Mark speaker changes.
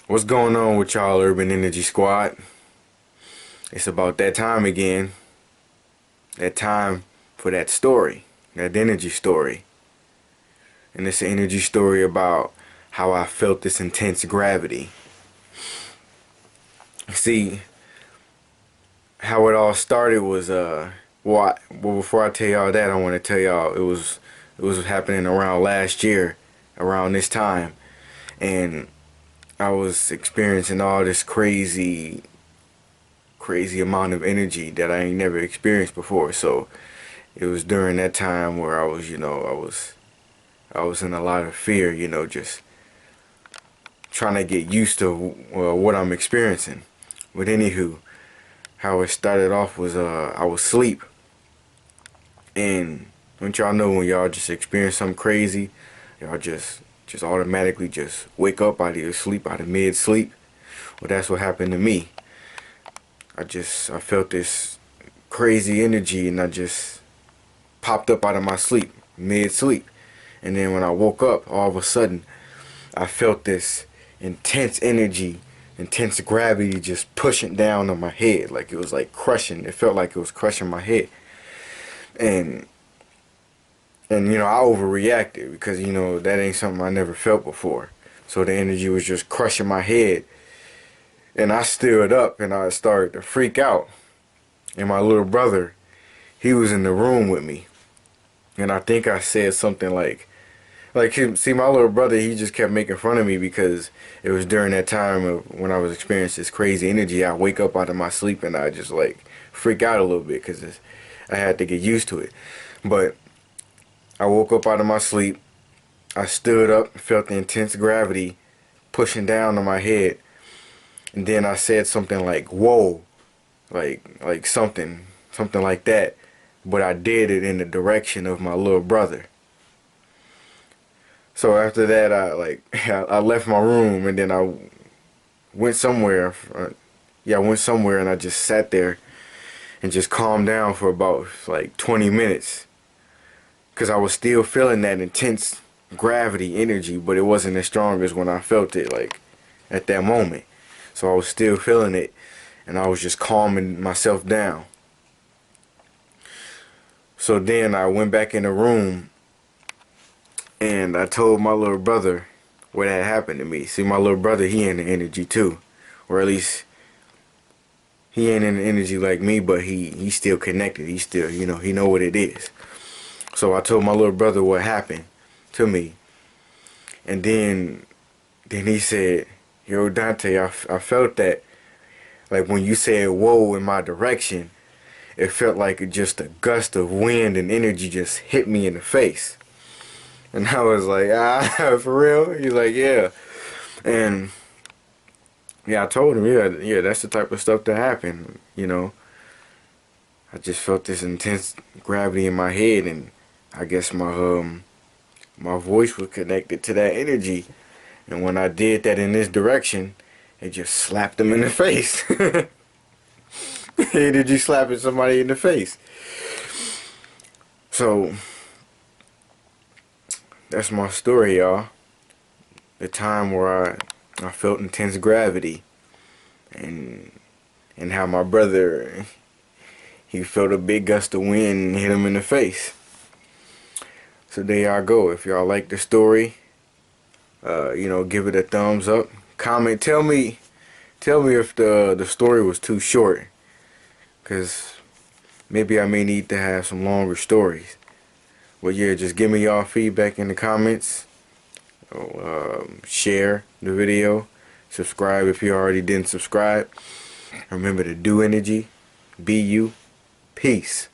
Speaker 1: What's going on with y'all, Urban Energy Squad? It's about that time again. That time for that story, that energy story. And it's an energy story about how I felt this intense gravity. See, how it all started was well, before I tell y'all that, I want to tell y'all it was happening around last year, around this time, and I was experiencing all this crazy amount of energy that I ain't never experienced before. So it was during that time where I was, I was in a lot of fear, just trying to get used to what I'm experiencing. But anywho, how it started off was I was asleep, and don't y'all know when y'all just experience something crazy, y'all just automatically just wake up out of your sleep, out of mid sleep. Well, that's what happened to me. I felt this crazy energy, and I just popped up out of my sleep, mid sleep. And then when I woke up, all of a sudden I felt this intense energy, intense gravity just pushing down on my head. Like it was like crushing. It felt like it was crushing my head. And I overreacted because that ain't something I never felt before. So the energy was just crushing my head. And I stood up and I started to freak out. And my little brother, he was in the room with me. And I think I said something see, my little brother, he just kept making fun of me because it was during that time of when I was experiencing this crazy energy. I wake up out of my sleep and I just like freak out a little bit because I had to get used to it. But I woke up out of my sleep. I stood up, felt the intense gravity pushing down on my head. And then I said something like, whoa, like something like that. But I did it in the direction of my little brother. So after that, I left my room, and then I went somewhere. I went somewhere, and I just sat there and just calmed down for about like 20 minutes. Because I was still feeling that intense gravity energy, but it wasn't as strong as when I felt it like at that moment. So I was still feeling it, and I was just calming myself down. So then I went back in the room and I told my little brother what had happened to me. See, my little brother, he in the energy too. Or at least he ain't in the energy like me, but he's still connected. He still, he know what it is. So I told my little brother what happened to me. And then he said, yo, Dante, I felt that. Like when you said whoa in my direction, it felt like just a gust of wind and energy just hit me in the face. And I was like, for real? He's like, yeah. And yeah, I told him, yeah, that's the type of stuff that happened. I just felt this intense gravity in my head, and I guess my voice was connected to that energy. And when I did that in this direction, it just slapped him in the face. Energy slapping somebody in the face. So that's my story, y'all. The time where I felt intense gravity, and how my brother, he felt a big gust of wind and hit him in the face. So there y'all go. If y'all like the story, give it a thumbs up. Comment. Tell me if the story was too short, cause maybe I may need to have some longer stories. But yeah, just give me y'all feedback in the comments. Share the video. Subscribe if you already didn't subscribe. Remember to do energy. Be you. Peace.